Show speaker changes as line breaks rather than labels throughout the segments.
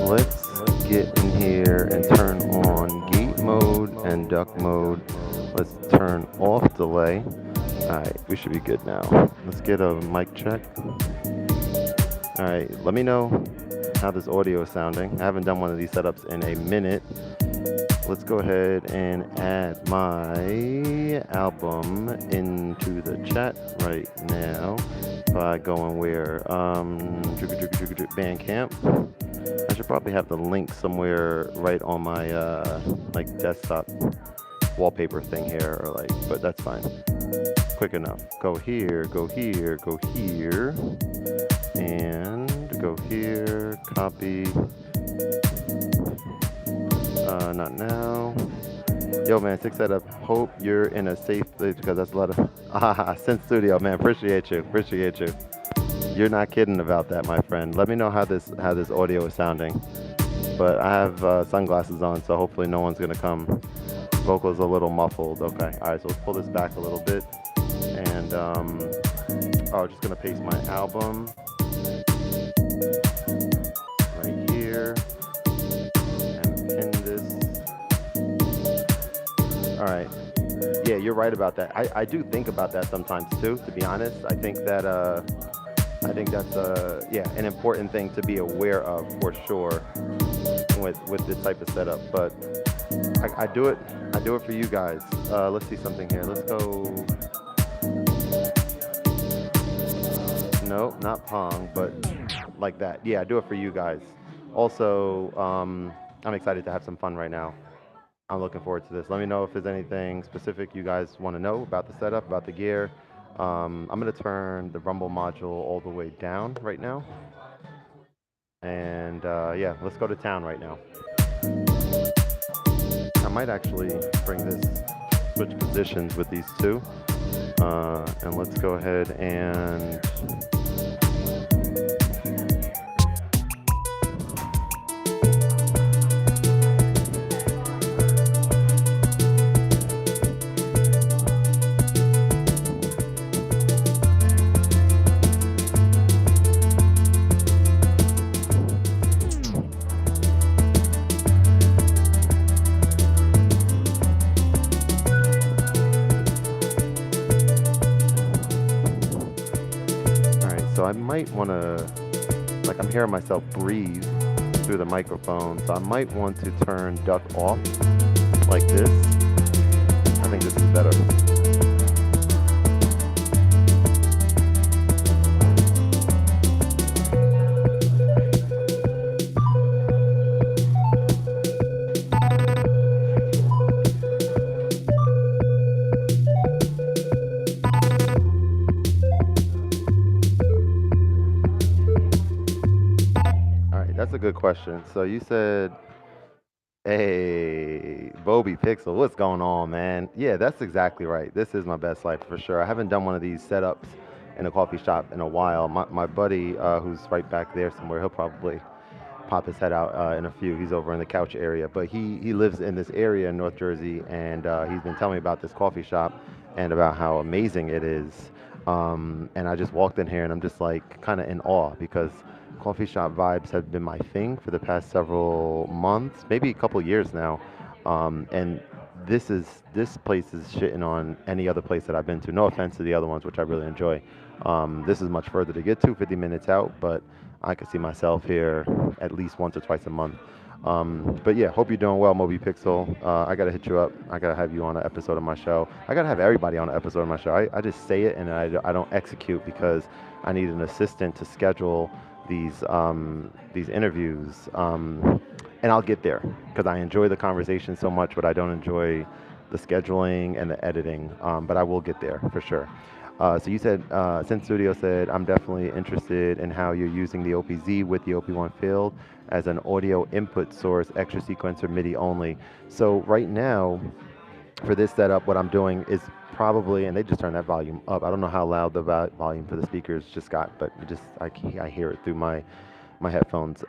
Let's get in here and turn on gate mode and duck mode. Let's turn off delay. Alright, we should be good now. Let's get a mic check. Alright, let me know how this audio is sounding. I haven't done one of these setups in a minute. Let's go ahead and add my album into the chat right now by going where? Bandcamp. I should probably have the link somewhere right on my like desktop wallpaper thing here, or like, but that's fine. Quick enough. Go here, go here, go here, and go here. Copy. Not now. Yo, man, Six Setup. Hope you're in a safe place because that's a lot of Synth Studio, man. Appreciate you. Appreciate you. You're not kidding about that, my friend. Let me know how this audio is sounding. But I have sunglasses on, so hopefully no one's gonna come. Vocals a little muffled. Okay. All right. So let's pull this back a little bit, and just gonna paste my album right here and pin this. All right. Yeah, you're right about that. I do think about that sometimes too. To be honest, I think that's an important thing to be aware of for sure with this type of setup. But I do it for you guys. Let's see something here. Let's go. No, not Pong, but like that. Yeah, I do it for you guys. Also, I'm excited to have some fun right now. I'm looking forward to this. Let me know if there's anything specific you guys want to know about the setup, about the gear. I'm going to turn the Rumble module all the way down right now. And yeah, let's go to town right now. I might actually bring this, switch positions with these two. And let's go ahead and I might want to, like, I'm hearing myself breathe through the microphone, so I might want to turn duck off like this. I think this is better. That's a good question. So you said, hey, Bobby Pixel, what's going on, man? Yeah, that's exactly right. This is my best life for sure. I haven't done one of these setups in a coffee shop in a while. My buddy, who's right back there somewhere, he'll probably pop his head out in a few. He's over in the couch area, but he lives in this area in North Jersey, and he's been telling me about this coffee shop and about how amazing it is. And I just walked in here and I'm just like kind of in awe because coffee shop vibes have been my thing for the past several months, maybe a couple years now. And this place is shitting on any other place that I've been to. No offense to the other ones, which I really enjoy. This is much further to get to, 50 minutes out, but I could see myself here at least once or twice a month. But yeah, hope you're doing well, Moby Pixel. I gotta hit you up. I gotta have you on an episode of my show. I gotta have everybody on an episode of my show. I just say it and I don't execute because I need an assistant to schedule these interviews, and I'll get there because I enjoy the conversation so much, but I don't enjoy the scheduling and the editing. But I will get there for sure. So you said, Sin Studio said, I'm definitely interested in how you're using the OPZ with the OP1 field as an audio input source, extra sequencer, MIDI only. So right now, for this setup, what I'm doing is probably, and they just turned that volume up. I don't know how loud the volume for the speakers just got, but I hear it through my headphones.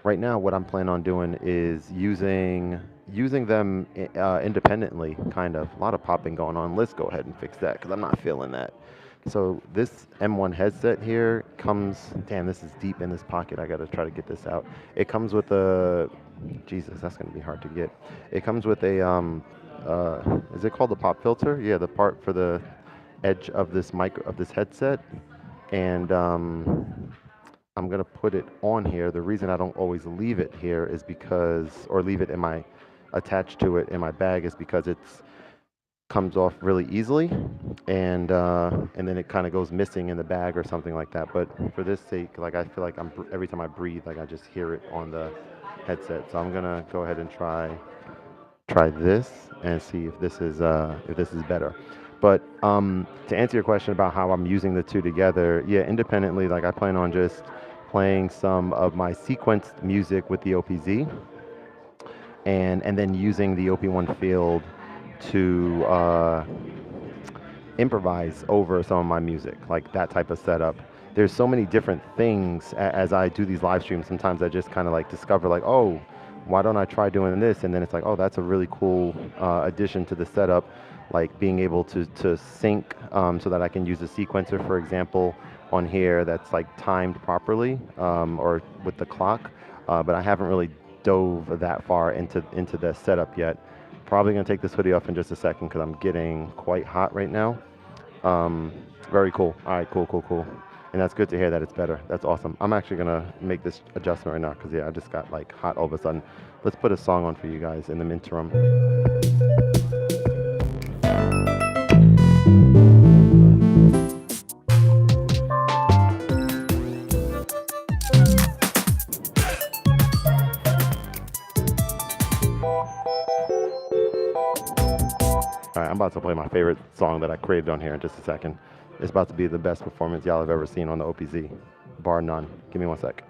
Right now, what I'm planning on doing is using them independently, kind of. A lot of popping going on. Let's go ahead and fix that because I'm not feeling that. So this M1 headset here comes, damn, this is deep in this pocket. I got to try to get this out. It comes with a, Jesus, that's going to be hard to get. It comes with a, is it called the pop filter? Yeah, the part for the edge of this headset. And I'm gonna put it on here. The reason I don't always leave it here is because, or leave it in my, attached to it in my bag, is because it's comes off really easily, and then it kind of goes missing in the bag or something like that. But for this sake, like I feel like every time I breathe, like I just hear it on the headset. So I'm gonna go ahead and try this and see if this is better. But to answer your question about how I'm using the two together, yeah, independently, like I plan on just playing some of my sequenced music with the OPZ, and then using the OP1 field to improvise over some of my music, like that type of setup. There's so many different things as I do these live streams. Sometimes I just kind of like discover like, oh, why don't I try doing this? And then it's like, oh, that's a really cool addition to the setup, like being able to sync so that I can use a sequencer, for example, on here that's like timed properly or with the clock. But I haven't really dove that far into the setup yet. Probably gonna take this hoodie off in just a second because I'm getting quite hot right now. Very cool. All right, cool. And that's good to hear that it's better. That's awesome. I'm actually gonna make this adjustment right now because yeah, I just got like hot all of a sudden. Let's put a song on for you guys in the interim. All right, I'm about to play my favorite song that I created on here in just a second. It's about to be the best performance y'all have ever seen on the OPZ, bar none. Give me one sec.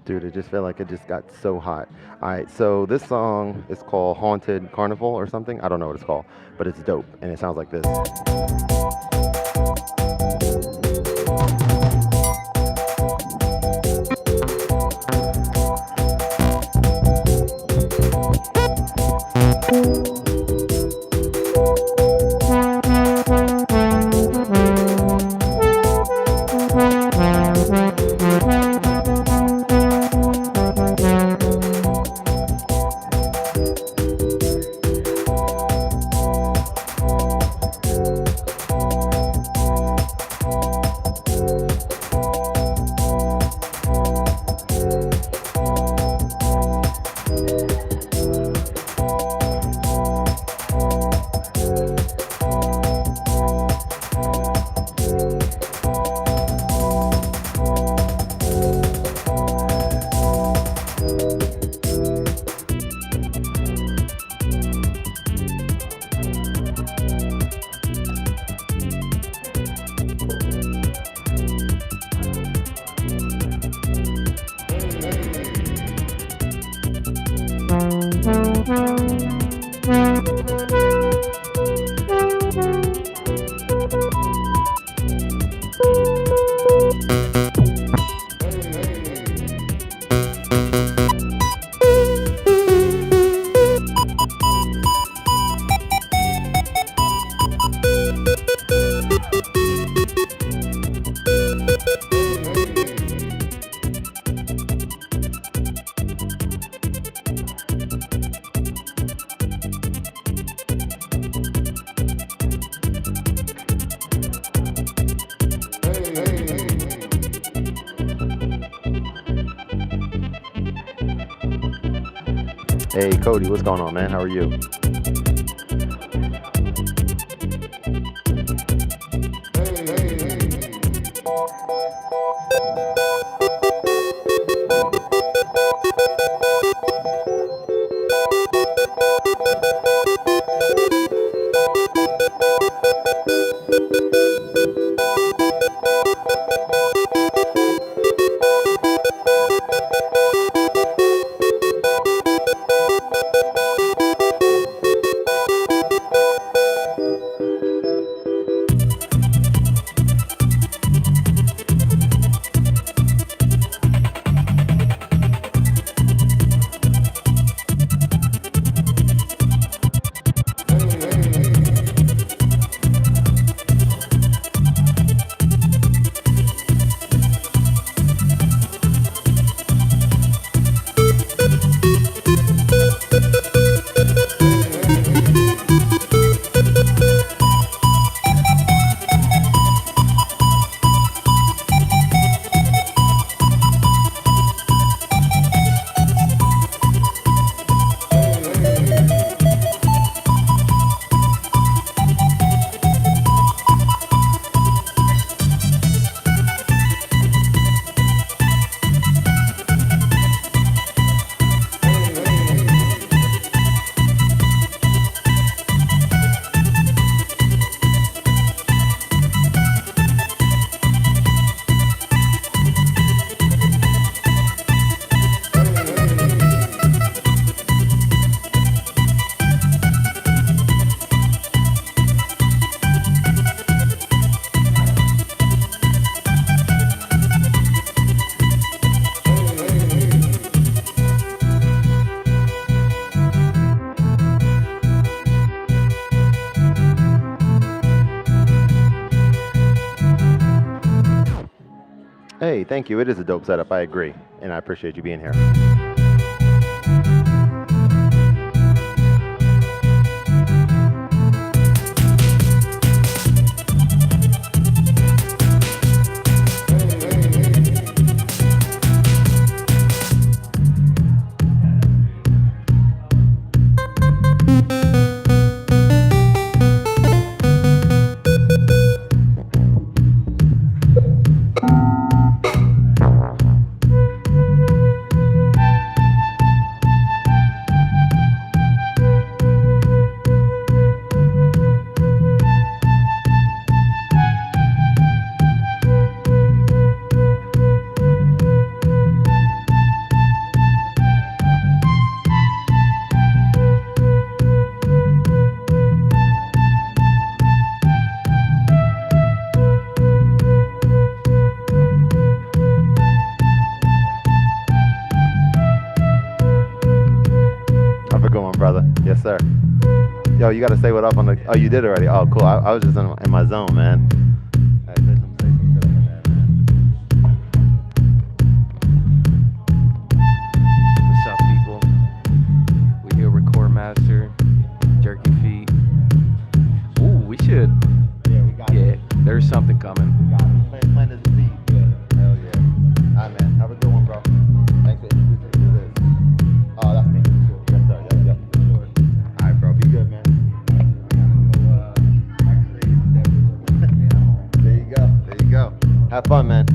Dude, it just felt like it just got so hot. All right, so this song is called Haunted Carnival or something. I don't know what it's called, but it's dope, and it sounds like this. Hey, Cody, what's going on, man? How are you? Hey, thank you. It is a dope setup. I agree, and I appreciate you being here. Have a good one, brother. Yes, sir. Yo, you got to say what up on the. Oh, you did already. Oh, cool. I was just in my zone, man. Hey, say some good up in there, man.
What's up, people? We here with Khordmaster, Jerky Feet. Ooh, we should.
Yeah, we got
Yeah,
it.
there's something coming.
We got it. Plant is the seed. Yeah. Hell yeah. All right, man. Have a good one, bro. Thanks for introducing me to this. Oh, that's me. Yes, sir. Yep, yep. Sure. All right, bro. Be good, man. There you go. There you go. Have fun, man.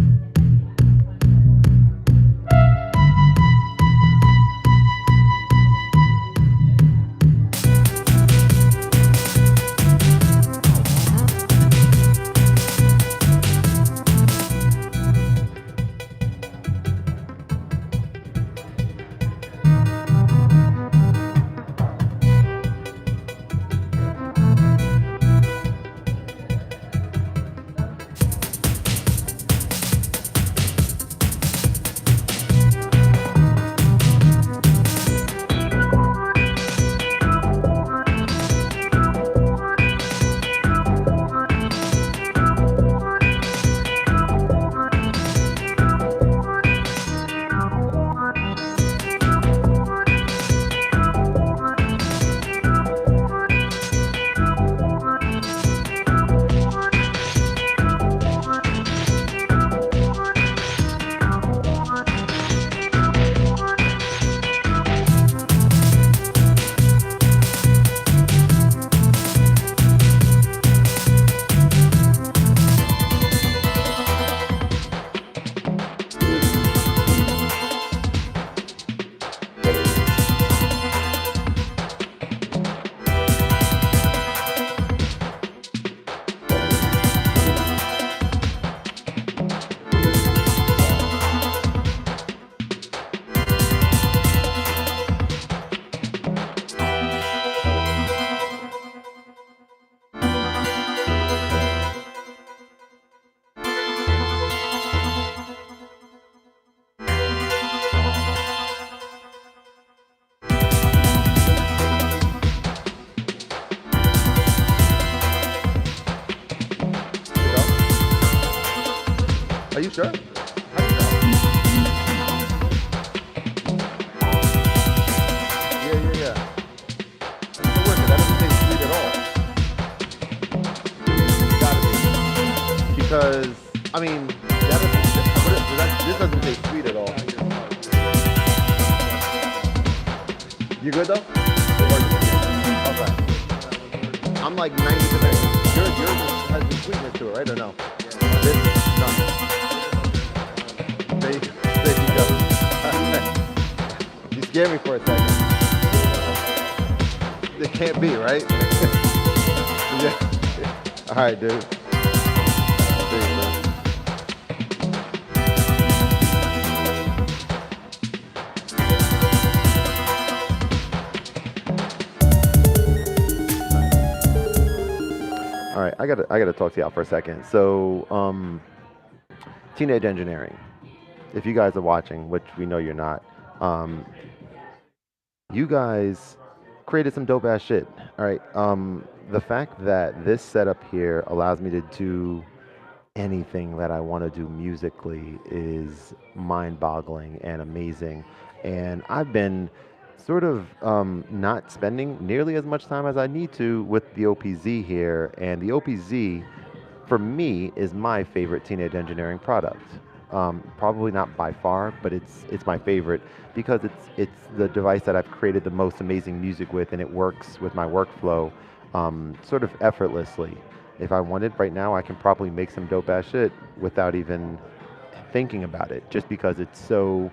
Are you sure? How do you know? Yeah, yeah, yeah. So wait a minute, that doesn't taste sweet at all. Gotta be. Because, I mean, that doesn't, this doesn't taste sweet at all. You good though? Okay. I'm like 90%. Yours has some sweetness to it, right? Or no? This, no. There you go. You scared me for a second. It can't be, right? Yeah. All right, dude. Seriously. All right, I gotta talk to y'all for a second. So, teenage engineering. If you guys are watching, which we know you're not, um, you guys created some dope ass shit. All right. The fact that this setup here allows me to do anything that I want to do musically is mind boggling and amazing. And I've been sort of not spending nearly as much time as I need to with the OPZ here. And the OPZ, for me, is my favorite teenage engineering product. Probably not by far, but it's my favorite because it's the device that I've created the most amazing music with, and it works with my workflow sort of effortlessly. If I wanted right now, I can probably make some dope ass shit without even thinking about it, just because it's so.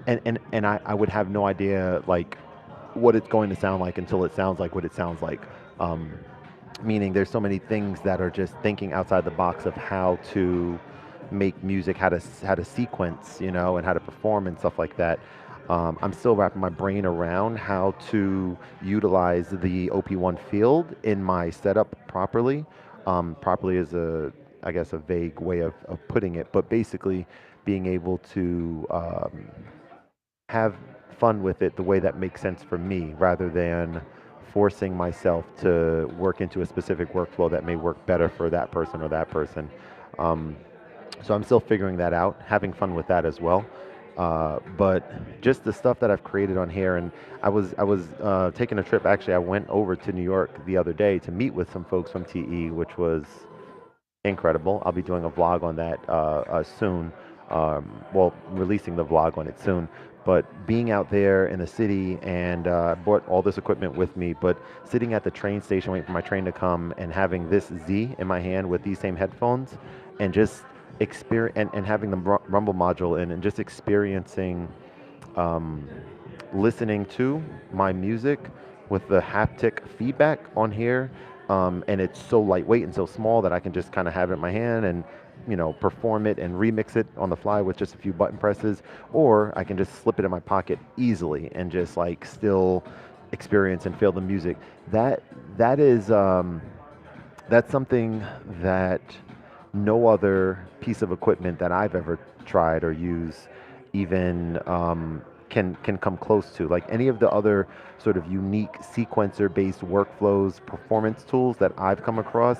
And I would have no idea like what it's going to sound like until it sounds like what it sounds like. Um, Meaning there's so many things that are just thinking outside the box of how to make music, how to sequence, and how to perform and stuff like that. I'm still wrapping my brain around how to utilize the OP1 field in my setup properly. Properly is I guess, a vague way of putting it, but basically being able to have fun with it the way that makes sense for me rather than forcing myself to work into a specific workflow that may work better for that person or that person. Um, so I'm still figuring that out, having fun with that as well. But just the stuff that I've created on here, and I was taking a trip. Actually, I went over to New York the other day to meet with some folks from TE, which was incredible. I'll be doing a vlog on that soon. Well, releasing the vlog on it soon. But being out there in the city, and I brought all this equipment with me, but sitting at the train station waiting for my train to come and having this Z in my hand with these same headphones and just and having the rumble module in and just experiencing um, listening to my music with the haptic feedback on here. And it's so lightweight and so small that I can just kind of have it in my hand and perform it and remix it on the fly with just a few button presses, or I can just slip it in my pocket easily and just like still experience and feel the music. That is that's something that no other piece of equipment that I've ever tried or used even can come close to. Like any of the other sort of unique sequencer-based workflows, performance tools that I've come across,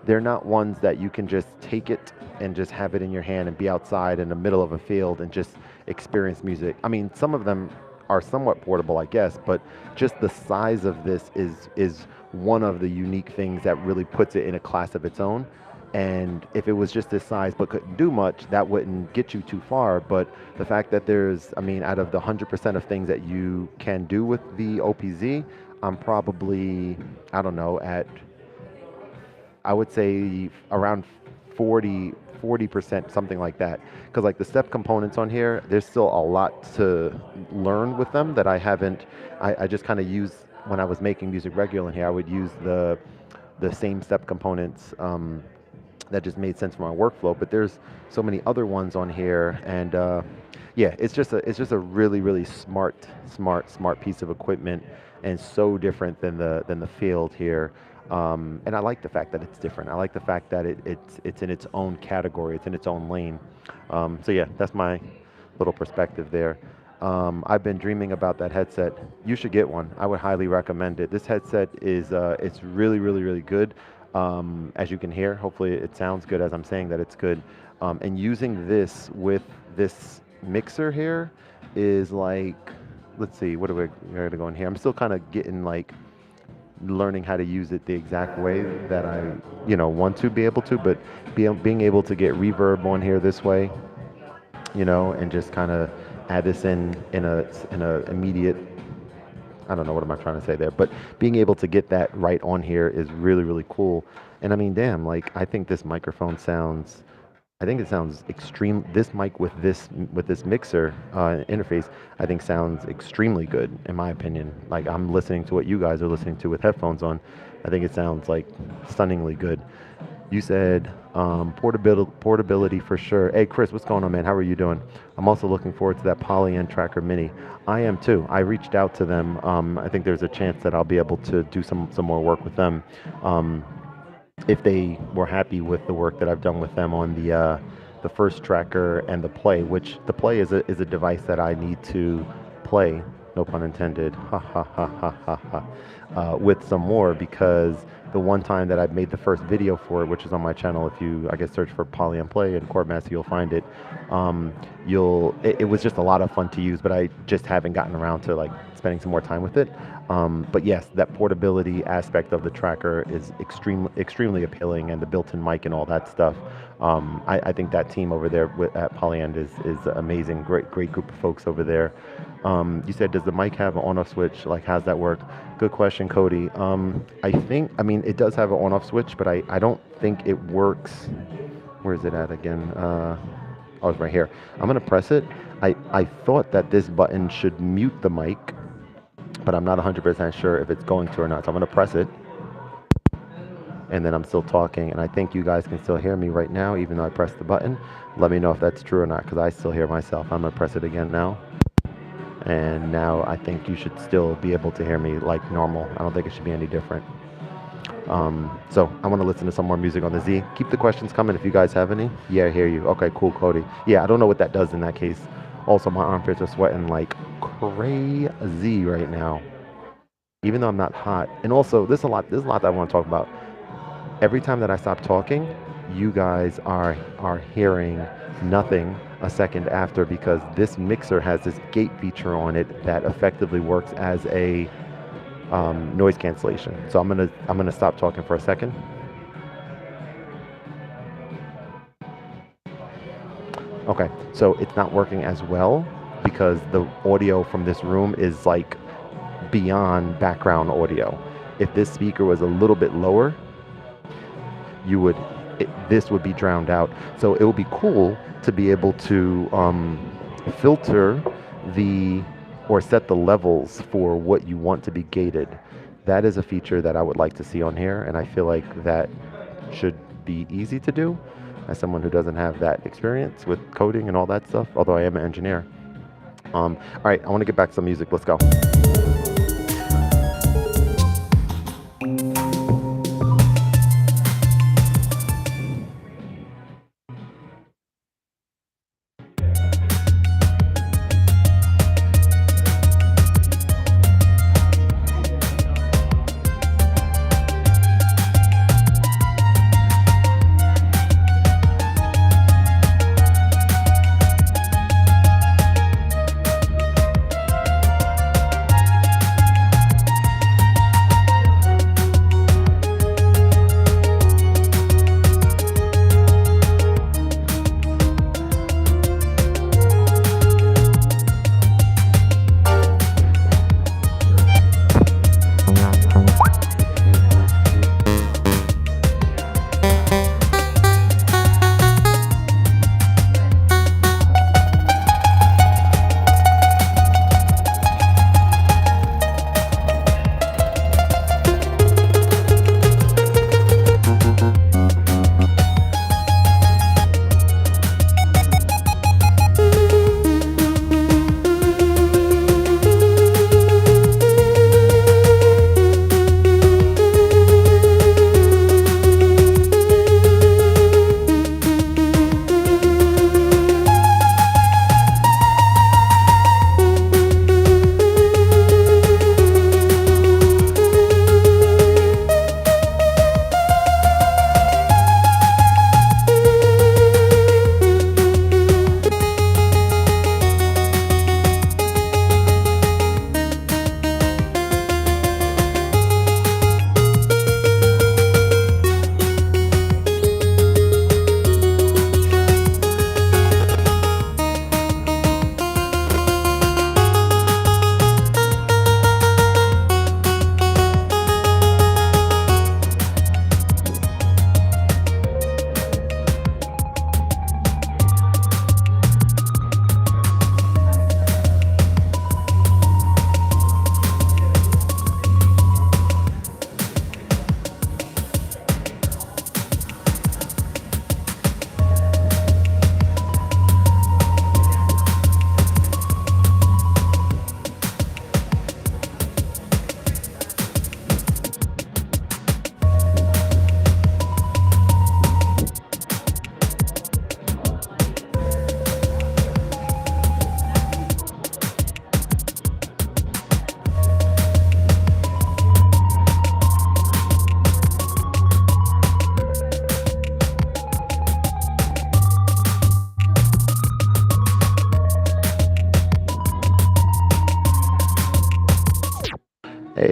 they're not ones that you can just take it and just have it in your hand and be outside in the middle of a field and just experience music. I mean, some of them are somewhat portable, I guess, but just the size of this is one of the unique things that really puts it in a class of its own. And if it was just this size but couldn't do much, that wouldn't get you too far. But the fact that there's, I mean, out of the 100% of things that you can do with the OPZ, I'm probably, I don't know, at, I would say around 40%, something like that. Because like the step components on here, there's still a lot to learn with them that I haven't, I just kind of use when I was making music regularly here. I would use the same step components that just made sense for my workflow. But there's so many other ones on here, and yeah, it's just a really really smart piece of equipment, and so different than the field here. And I like the fact that it's different. I like the fact that it's in its own category. It's in its own lane. So yeah, that's my little perspective there. I've been dreaming about that headset. You should get one. I would highly recommend it. This headset is it's really really really good. as you can hear. Hopefully, it sounds good as I'm saying that it's good. And using this with this mixer here is like, let's see, what do we got to go in here? I'm still kind of getting like learning how to use it the exact way that I, want to be able to, but being able to get reverb on here this way, and just kind of add this in a immediate. I don't know what am I trying to say there, but being able to get that right on here is really really cool. And I mean, damn, like I think this microphone sounds. I think it sounds extreme. This mic with this mixer interface, I think sounds extremely good in my opinion. Like I'm listening to what you guys are listening to with headphones on. I think it sounds like stunningly good. You said portability for sure. Hey, Chris, what's going on, man? How are you doing? I'm also looking forward to that Polyend Tracker Mini. I am too. I reached out to them. I think there's a chance that I'll be able to do some more work with them. If they were happy with the work that I've done with them on the first tracker and the Play, which the Play is a device that I need to play, no pun intended, ha ha ha ha ha ha, with some more, because the one time that I've made the first video for it, which is on my channel, if you I guess search for Poly and Play and Khordmaster, you'll find it. It was just a lot of fun to use, but I just haven't gotten around to like spending some more time with it. But yes, that portability aspect of the tracker is extremely appealing, and the built-in mic and all that stuff. I think that team over there at Polyend is amazing. Great group of folks over there. You said, does the mic have an on-off switch? Like, how's that work? Good question, Cody. I mean, it does have an on-off switch, but I don't think it works. Where is it at again? Oh, it's right here. I'm gonna press it. I thought that this button should mute the mic, but I'm not 100% sure if it's going to or not. So I'm gonna press it, and then I'm still talking, and I think you guys can still hear me right now, even though I pressed the button. Let me know if that's true or not, because I still hear myself. I'm gonna press it again now. And now I think you should still be able to hear me like normal. I don't think it should be any different. So I want to listen to some more music on the Z. Keep the questions coming if you guys have any. Yeah, I hear you. Okay, cool, Cody. Yeah, I don't know what that does in that case. Also, my armpits are sweating like crazy right now, even though I'm not hot. And also, there's a lot that I want to talk about. Every time that I stop talking, you guys are hearing nothing a second after, because this mixer has this gate feature on it that effectively works as a noise cancellation. So I'm gonna stop talking for a second. Okay, so it's not working as well because the audio from this room is like beyond background audio. If this speaker was a little bit lower, this would be drowned out. So it would be cool to be able to filter or set the levels for what you want to be gated. That is a feature that I would like to see on here, and I feel like that should be easy to do as someone who doesn't have that experience with coding and all that stuff, although I am an engineer. All right, I want to get back to some music. Let's go.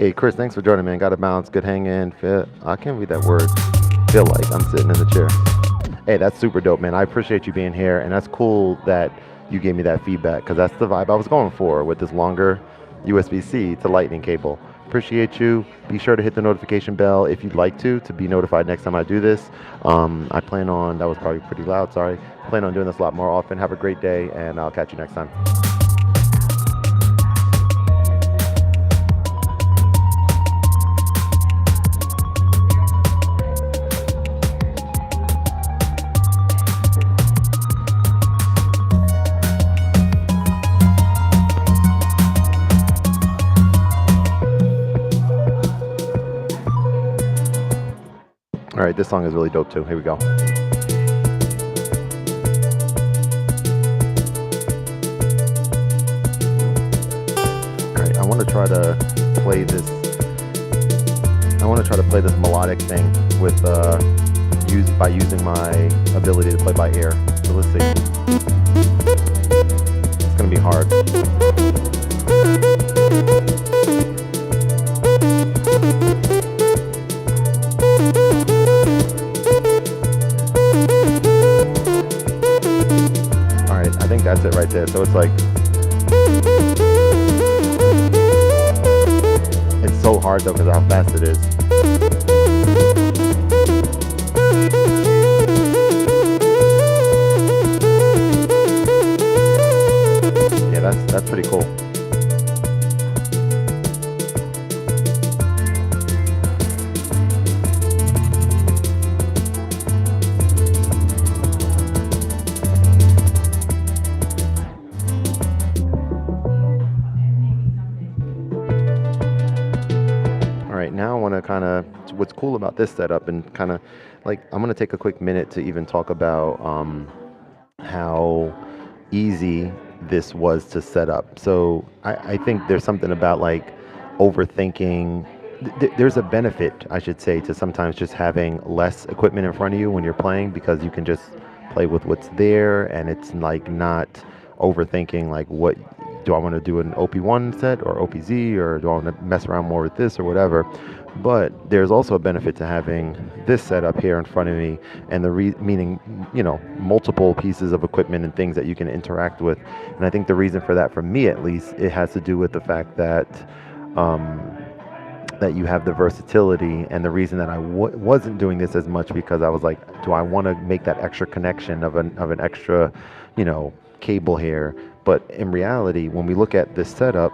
Hey, Chris, thanks for joining, man. Got to balance, good hang in. I can't read that word. Feel like I'm sitting in the chair. Hey, that's super dope, man. I appreciate you being here, and that's cool that you gave me that feedback because that's the vibe I was going for with this longer USB-C to Lightning cable. Appreciate you. Be sure to hit the notification bell if you'd like to be notified next time I do this. I plan on, that was probably pretty loud, sorry. Plan on doing this a lot more often. Have a great day, and I'll catch you next time. All right, this song is really dope too. Here we go. All right, I want to try to play this. I want to try to play this melodic thing with by using my ability to play by ear. So let's see. It's gonna be hard. All right, I think that's it right there. So it's like. It's so hard though because of how fast it is. Yeah, that's pretty cool. Now I want to kind of, what's cool about this setup and kind of like, I'm going to take a quick minute to even talk about how easy this was to set up. So I think there's something about like overthinking. There's a benefit, I should say, to sometimes just having less equipment in front of you when you're playing because you can just play with what's there and it's like not overthinking like what do I want to do an OP1 set or OPZ or do I want to mess around more with this or whatever. But there's also a benefit to having this setup here in front of me and meaning, you know, multiple pieces of equipment and things that you can interact with. And I think the reason for that, for me at least, it has to do with the fact that that you have the versatility, and the reason that I wasn't doing this as much because I was like, do I want to make that extra connection of an extra, you know, cable here? But in reality, when we look at this setup,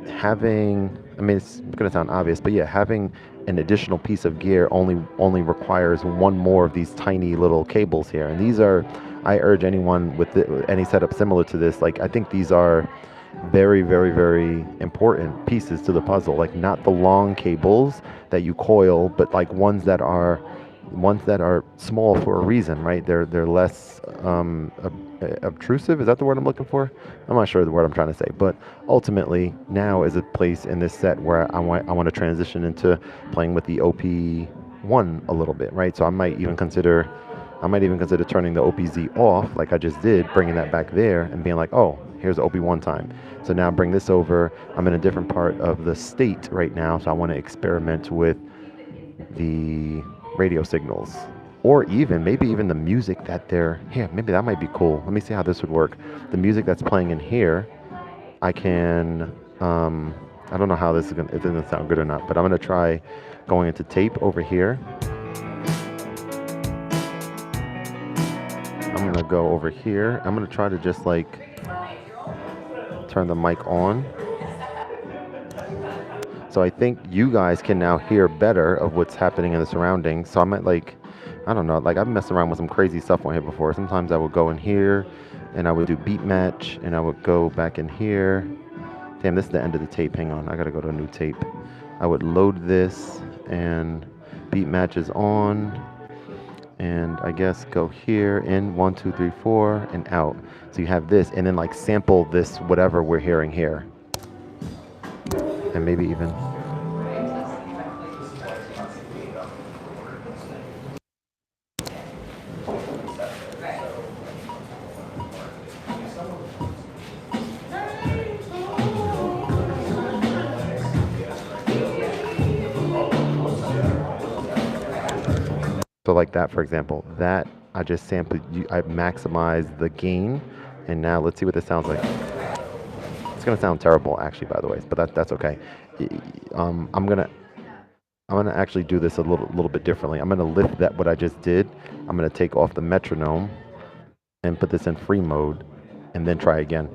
having, I mean, it's going to sound obvious, but yeah, having an additional piece of gear only requires one more of these tiny little cables here. And these are, I urge anyone with any setup similar to this, like I think these are very, very, very important pieces to the puzzle. Like not the long cables that you coil, but like ones that are small for a reason, right? They're less obtrusive. Is that the word I'm looking for? I'm not sure the word I'm trying to say, but ultimately now is a place in this set where I want to transition into playing with the OP1 a little bit, right? So I might even consider turning the OPZ off, like I just did, bringing that back there and being like, oh, here's OP1 time. So now bring this over. I'm in a different part of the state right now, so I want to experiment with the radio signals, or maybe even the music that they're here. Maybe that might be cool. Let me see how this would work. The music that's playing in here, I can, I don't know how this is gonna, it doesn't sound good or not, but I'm gonna try going into tape over here. I'm gonna go over here. I'm gonna try to just like turn the mic on. So I think you guys can now hear better of what's happening in the surroundings. So I might like, I don't know, like I've messed around with some crazy stuff on here before. Sometimes I would go in here and I would do beat match and I would go back in here. Damn, this is the end of the tape. Hang on, I gotta go to a new tape. I would load this and beat match is on. And I guess go here in 1, 2, 3, 4 and out. So you have this and then like sample this, whatever we're hearing here. And maybe even So like that, for example, that I just sampled. I maximized the gain, and now let's see what this sounds like. It's gonna sound terrible, actually, by the way, but that's okay. Y- I'm gonna actually do this a little bit differently. I'm gonna lift that what I just did. I'm gonna take off the metronome and put this in free mode, and then try again.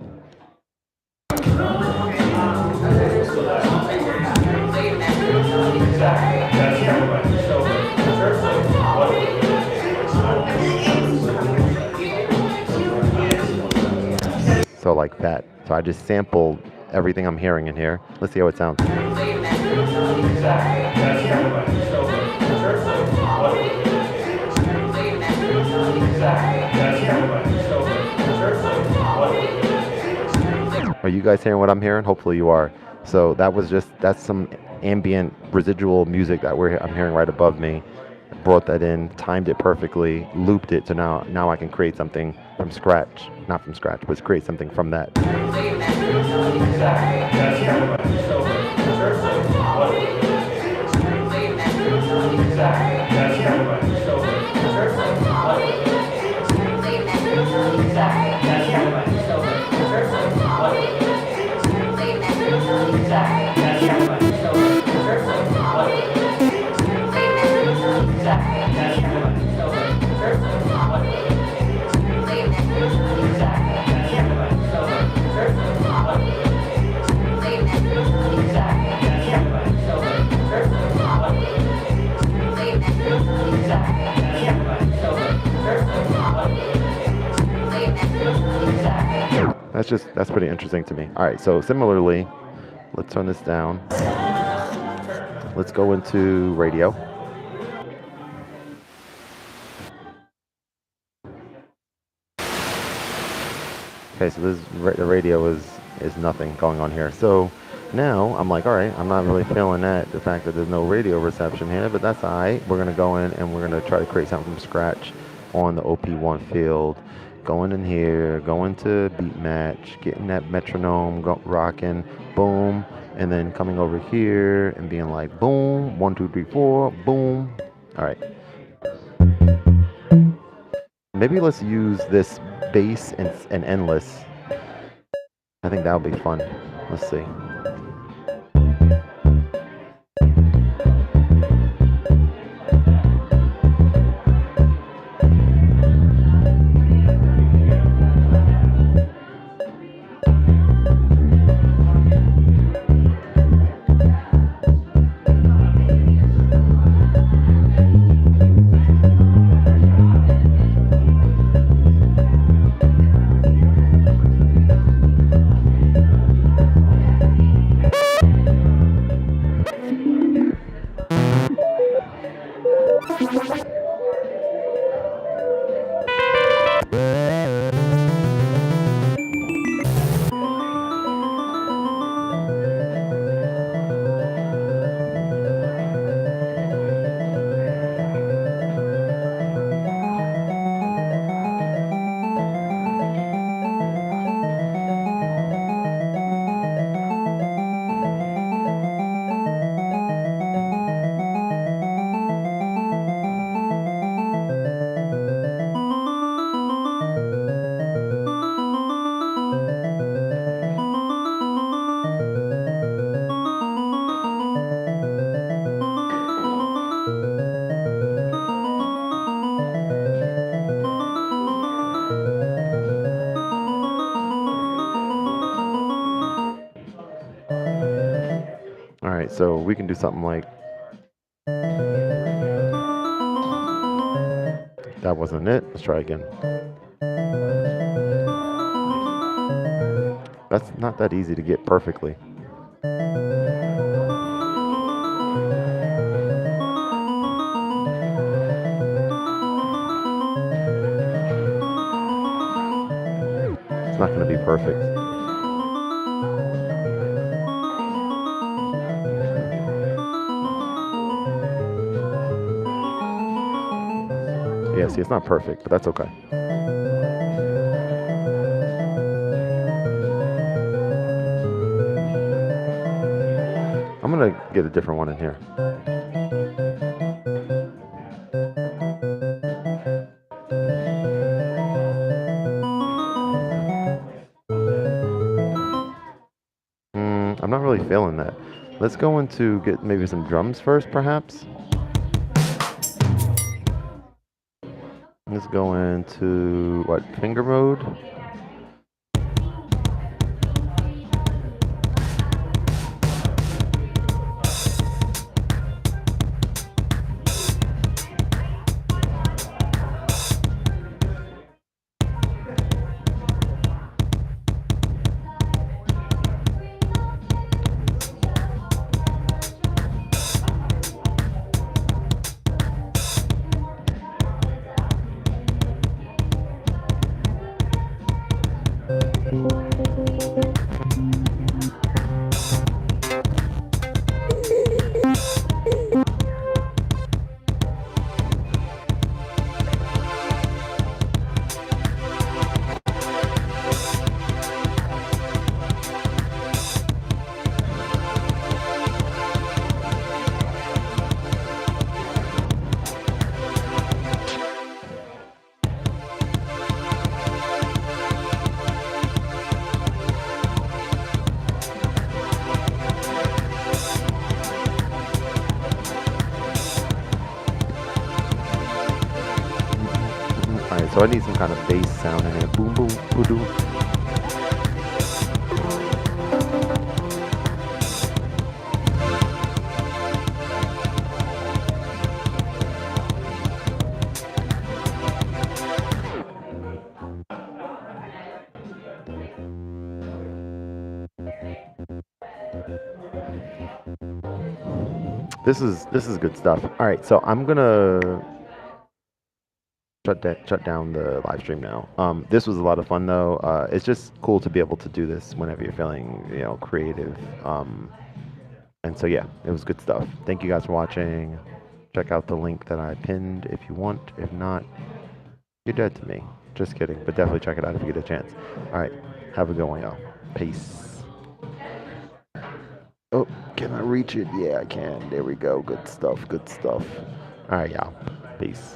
So like that. So I just sampled everything I'm hearing in here. Let's see how it sounds. Are you guys hearing what I'm hearing? Hopefully you are. So that's some ambient residual music that I'm hearing right above me. Brought that in, timed it perfectly, looped it, so now I can create something from scratch. Not from scratch, but create something from that. That's pretty interesting to me. All right, so similarly, let's turn this down. Let's go into radio. Okay, so the radio is nothing going on here. So now I'm like, all right, I'm not really feeling the fact that there's no radio reception here, but that's all right. We're gonna go in and we're gonna try to create something from scratch on the OP1 field. Going in here, going to beat match, getting that metronome rocking, boom, and then coming over here and being like, boom, 1, 2, 3, 4, boom. All right. Maybe let's use this bass and endless. I think that would be fun. Let's see. All right, so we can do something like that. Wasn't it? Let's try again. That's not that easy to get perfectly. It's not going to be perfect. Yeah, see, it's not perfect, but that's okay. I'm gonna get a different one in here. really feeling that. Let's go into get maybe some drums first, perhaps. Let's go into what, finger mode? All right, so I need some kind of bass sound in it. Boom, boom, boom, boom. This is good stuff. All right, so I'm gonna shut down the live stream now. This was a lot of fun though. It's just cool to be able to do this whenever you're feeling, creative. And so yeah, it was good stuff. Thank you guys for watching. Check out the link that I pinned if you want. If not, you're dead to me. Just kidding, but definitely check it out if you get a chance. All right, have a good one, y'all. Peace. Oh, can I reach it? Yeah, I can. There we go. Good stuff. Good stuff. All right, y'all. Peace.